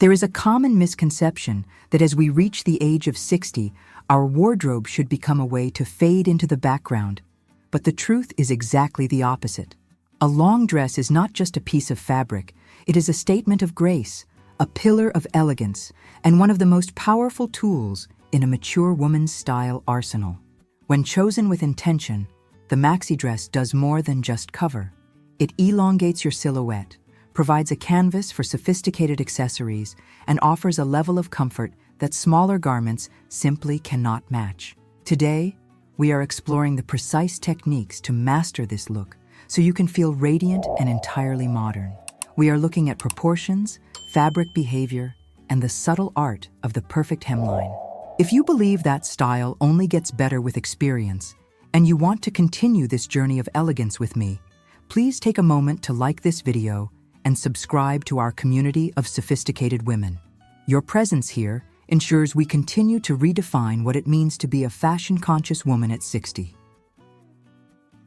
There is a common misconception that as we reach the age of 60, our wardrobe should become a way to fade into the background. But the truth is exactly the opposite. A long dress is not just a piece of fabric, it is a statement of grace, a pillar of elegance, and one of the most powerful tools in a mature woman's style arsenal. When chosen with intention, the maxi dress does more than just cover. It elongates your silhouette, provides a canvas for sophisticated accessories, and offers a level of comfort that smaller garments simply cannot match. Today, we are exploring the precise techniques to master this look so you can feel radiant and entirely modern. We are looking at proportions, fabric behavior, and the subtle art of the perfect hemline. If you believe that style only gets better with experience, and you want to continue this journey of elegance with me, please take a moment to like this video and subscribe to our community of sophisticated women. Your presence here ensures we continue to redefine what it means to be a fashion-conscious woman at 60.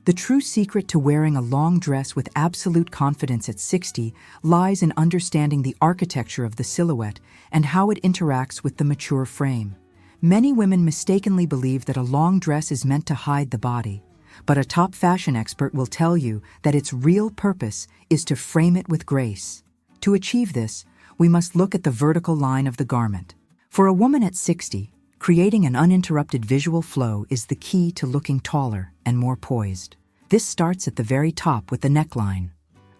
The true secret to wearing a long dress with absolute confidence at 60 lies in understanding the architecture of the silhouette and how it interacts with the mature frame. Many women mistakenly believe that a long dress is meant to hide the body, but a top fashion expert will tell you that its real purpose is to frame it with grace. To achieve this, we must look at the vertical line of the garment. For a woman at 60, creating an uninterrupted visual flow is the key to looking taller and more poised. This starts at the very top with the neckline.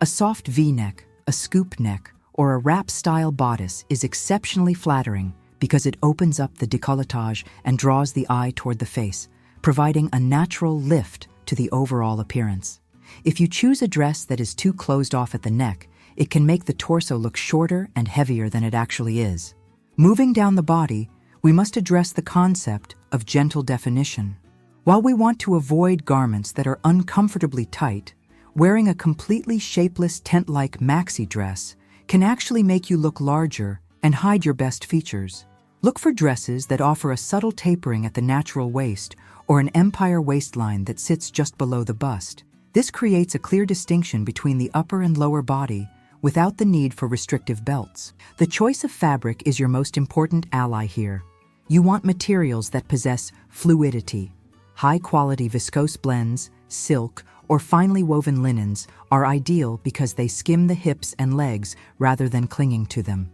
A soft V-neck, a scoop neck, or a wrap-style bodice is exceptionally flattering because it opens up the décolletage and draws the eye toward the face, providing a natural lift to the overall appearance. If you choose a dress that is too closed off at the neck, it can make the torso look shorter and heavier than it actually is. Moving down the body, we must address the concept of gentle definition. While we want to avoid garments that are uncomfortably tight, wearing a completely shapeless tent-like maxi dress can actually make you look larger and hide your best features. Look for dresses that offer a subtle tapering at the natural waist or an empire waistline that sits just below the bust. This creates a clear distinction between the upper and lower body without the need for restrictive belts. The choice of fabric is your most important ally here. You want materials that possess fluidity. High-quality viscose blends, silk, or finely woven linens are ideal because they skim the hips and legs rather than clinging to them.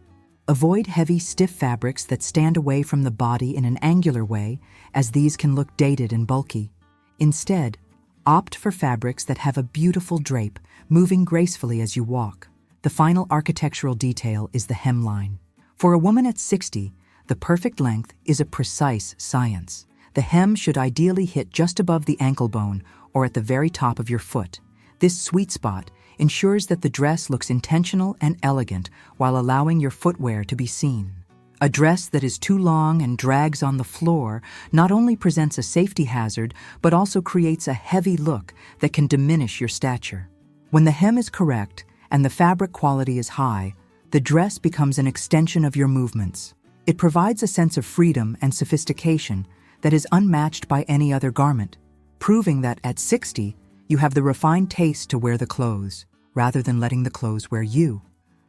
Avoid heavy, stiff fabrics that stand away from the body in an angular way, as these can look dated and bulky. Instead, opt for fabrics that have a beautiful drape, moving gracefully as you walk. The final architectural detail is the hemline. For a woman at 60, the perfect length is a precise science. The hem should ideally hit just above the ankle bone or at the very top of your foot. This sweet spot ensures that the dress looks intentional and elegant while allowing your footwear to be seen. A dress that is too long and drags on the floor not only presents a safety hazard, but also creates a heavy look that can diminish your stature. When the hem is correct and the fabric quality is high, the dress becomes an extension of your movements. It provides a sense of freedom and sophistication that is unmatched by any other garment, proving that at 60, you have the refined taste to wear the clothes, rather than letting the clothes wear you.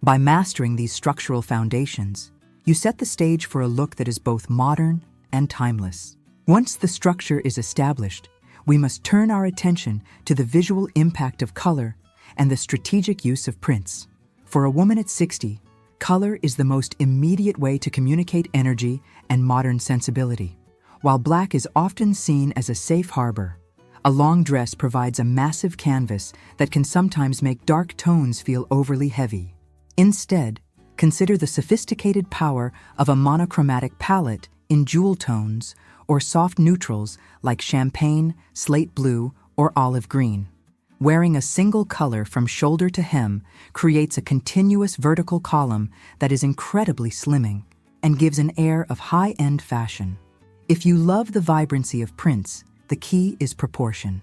By mastering these structural foundations, you set the stage for a look that is both modern and timeless. Once the structure is established, we must turn our attention to the visual impact of color and the strategic use of prints. For a woman at 60, color is the most immediate way to communicate energy and modern sensibility. While black is often seen as a safe harbor, a long dress provides a massive canvas that can sometimes make dark tones feel overly heavy. Instead, consider the sophisticated power of a monochromatic palette in jewel tones or soft neutrals like champagne, slate blue, or olive green. Wearing a single color from shoulder to hem creates a continuous vertical column that is incredibly slimming and gives an air of high-end fashion. If you love the vibrancy of prints, the key is proportion.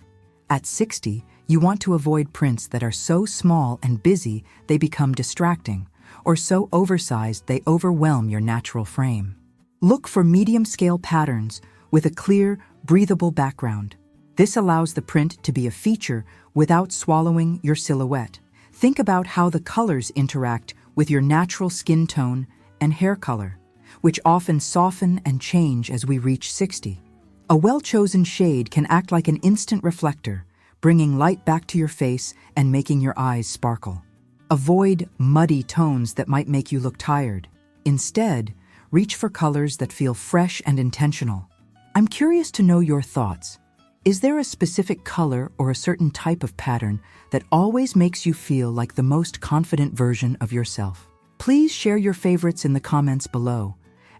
At 60, you want to avoid prints that are so small and busy they become distracting, or so oversized they overwhelm your natural frame. Look for medium-scale patterns with a clear, breathable background. This allows the print to be a feature without swallowing your silhouette. Think about how the colors interact with your natural skin tone and hair color, which often soften and change as we reach 60. A well-chosen shade can act like an instant reflector, bringing light back to your face and making your eyes sparkle. Avoid muddy tones that might make you look tired. Instead, reach for colors that feel fresh and intentional. I'm curious to know your thoughts. Is there a specific color or a certain type of pattern that always makes you feel like the most confident version of yourself? Please share your favorites in the comments below,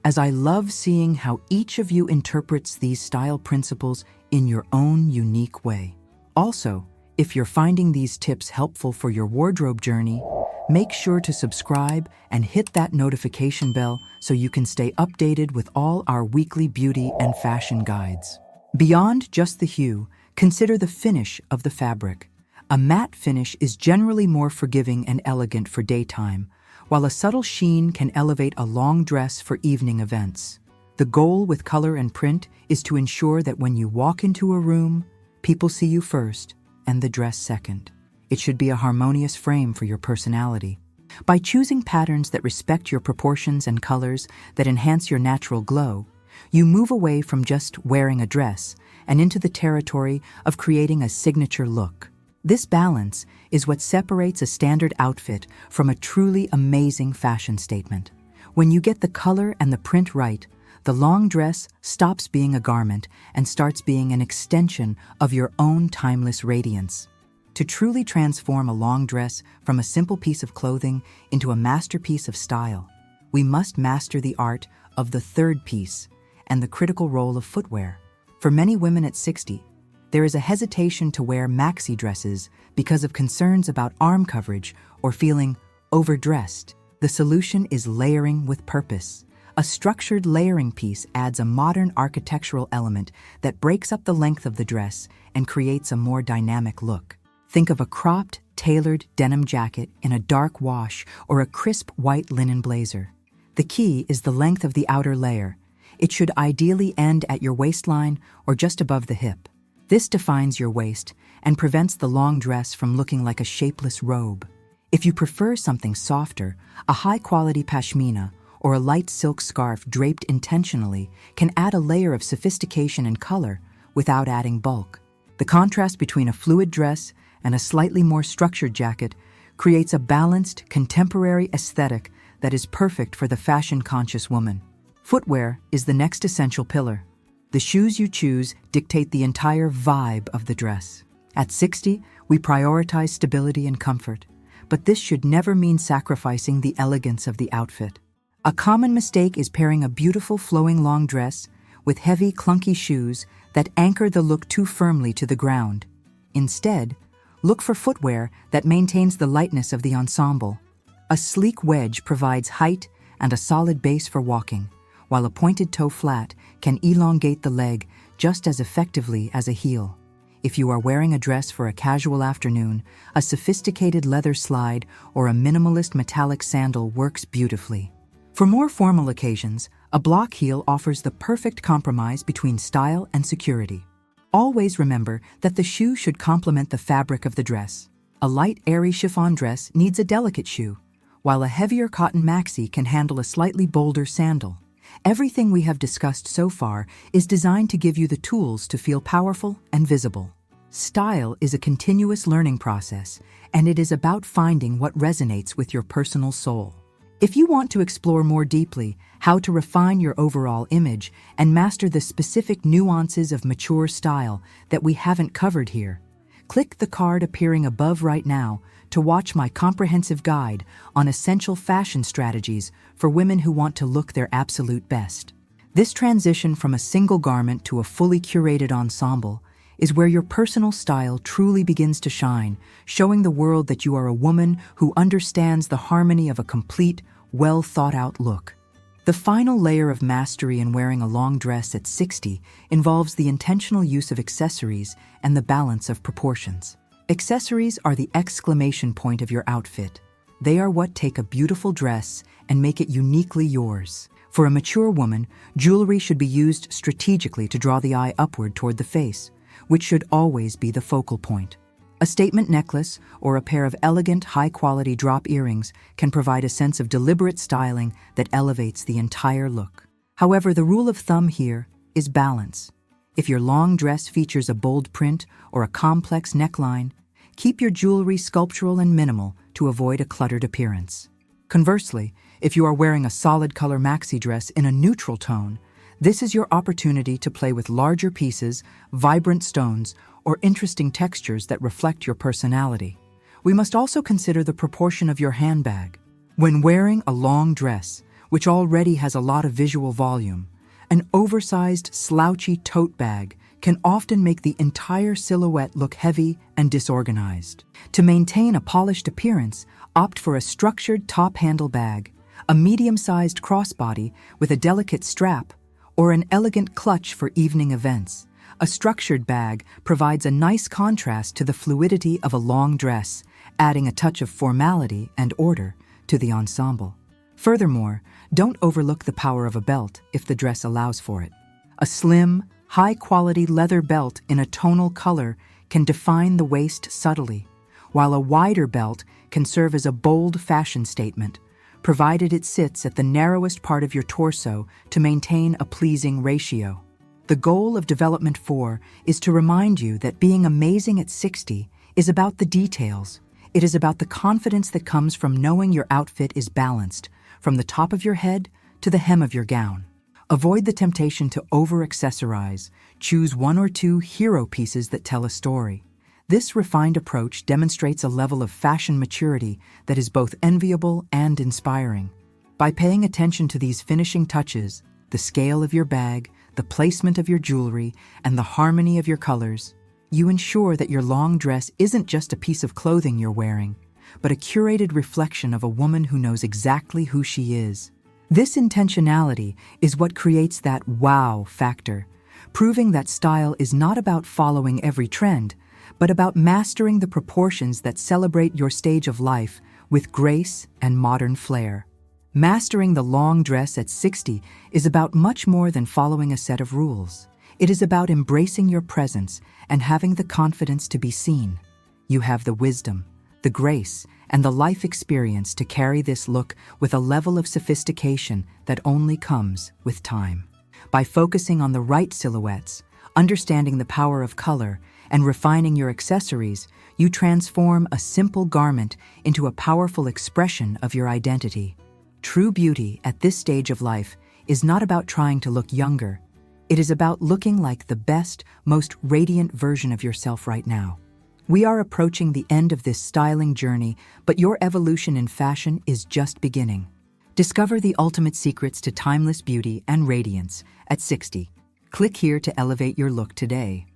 as I love seeing how each of you interprets these style principles in your own unique way. Also, if you're finding these tips helpful for your wardrobe journey, make sure to subscribe and hit that notification bell so you can stay updated with all our weekly beauty and fashion guides. Beyond just the hue, consider the finish of the fabric. A matte finish is generally more forgiving and elegant for daytime, while a subtle sheen can elevate a long dress for evening events. The goal with color and print is to ensure that when you walk into a room, people see you first and the dress second. It should be a harmonious frame for your personality. By choosing patterns that respect your proportions and colors that enhance your natural glow, you move away from just wearing a dress and into the territory of creating a signature look. This balance is what separates a standard outfit from a truly amazing fashion statement. When you get the color and the print right, the long dress stops being a garment and starts being an extension of your own timeless radiance. To truly transform a long dress from a simple piece of clothing into a masterpiece of style, we must master the art of the third piece and the critical role of footwear. For many women at 60, there is a hesitation to wear maxi dresses because of concerns about arm coverage or feeling overdressed. The solution is layering with purpose. A structured layering piece adds a modern architectural element that breaks up the length of the dress and creates a more dynamic look. Think of a cropped, tailored denim jacket in a dark wash or a crisp white linen blazer. The key is the length of the outer layer. It should ideally end at your waistline or just above the hip. This defines your waist and prevents the long dress from looking like a shapeless robe. If you prefer something softer, a high-quality pashmina or a light silk scarf draped intentionally can add a layer of sophistication and color without adding bulk. The contrast between a fluid dress and a slightly more structured jacket creates a balanced, contemporary aesthetic that is perfect for the fashion-conscious woman. Footwear is the next essential pillar. The shoes you choose dictate the entire vibe of the dress. At 60, we prioritize stability and comfort, but this should never mean sacrificing the elegance of the outfit. A common mistake is pairing a beautiful flowing long dress with heavy, clunky shoes that anchor the look too firmly to the ground. Instead, look for footwear that maintains the lightness of the ensemble. A sleek wedge provides height and a solid base for walking, while a pointed toe flat can elongate the leg just as effectively as a heel. If you are wearing a dress for a casual afternoon, a sophisticated leather slide or a minimalist metallic sandal works beautifully. For more formal occasions, a block heel offers the perfect compromise between style and security. Always remember that the shoe should complement the fabric of the dress. A light, airy chiffon dress needs a delicate shoe, while a heavier cotton maxi can handle a slightly bolder sandal. Everything we have discussed so far is designed to give you the tools to feel powerful and visible. Style is a continuous learning process, and it is about finding what resonates with your personal soul. If you want to explore more deeply how to refine your overall image and master the specific nuances of mature style that we haven't covered here, click the card appearing above right now to watch my comprehensive guide on essential fashion strategies for women who want to look their absolute best. This transition from a single garment to a fully curated ensemble is where your personal style truly begins to shine, showing the world that you are a woman who understands the harmony of a complete, well-thought-out look. The final layer of mastery in wearing a long dress at 60 involves the intentional use of accessories and the balance of proportions. Accessories are the exclamation point of your outfit. They are what take a beautiful dress and make it uniquely yours. For a mature woman, jewelry should be used strategically to draw the eye upward toward the face, which should always be the focal point. A statement necklace or a pair of elegant, high-quality drop earrings can provide a sense of deliberate styling that elevates the entire look. However, the rule of thumb here is balance. If your long dress features a bold print or a complex neckline, keep your jewelry sculptural and minimal to avoid a cluttered appearance. Conversely, if you are wearing a solid color maxi dress in a neutral tone, this is your opportunity to play with larger pieces, vibrant stones, or interesting textures that reflect your personality. We must also consider the proportion of your handbag. When wearing a long dress, which already has a lot of visual volume, an oversized, slouchy tote bag can often make the entire silhouette look heavy and disorganized. To maintain a polished appearance, opt for a structured top-handle bag, a medium-sized crossbody with a delicate strap, or an elegant clutch for evening events. A structured bag provides a nice contrast to the fluidity of a long dress, adding a touch of formality and order to the ensemble. Furthermore, don't overlook the power of a belt if the dress allows for it. A slim, high-quality leather belt in a tonal color can define the waist subtly, while a wider belt can serve as a bold fashion statement, provided it sits at the narrowest part of your torso to maintain a pleasing ratio. The goal of Development 4 is to remind you that being amazing at 60 is about the details. It is about the confidence that comes from knowing your outfit is balanced, from the top of your head to the hem of your gown. Avoid the temptation to over-accessorize. Choose one or two hero pieces that tell a story. This refined approach demonstrates a level of fashion maturity that is both enviable and inspiring. By paying attention to these finishing touches, the scale of your bag, the placement of your jewelry, and the harmony of your colors, you ensure that your long dress isn't just a piece of clothing you're wearing, but a curated reflection of a woman who knows exactly who she is. This intentionality is what creates that wow factor, proving that style is not about following every trend, but about mastering the proportions that celebrate your stage of life with grace and modern flair. Mastering the long dress at 60 is about much more than following a set of rules. It is about embracing your presence and having the confidence to be seen. You have the wisdom, the grace, and the life experience to carry this look with a level of sophistication that only comes with time. By focusing on the right silhouettes, understanding the power of color, and refining your accessories, you transform a simple garment into a powerful expression of your identity. True beauty at this stage of life is not about trying to look younger. It is about looking like the best, most radiant version of yourself right now. We are approaching the end of this styling journey, but your evolution in fashion is just beginning. Discover the ultimate secrets to timeless beauty and radiance at 60. Click here to elevate your look today.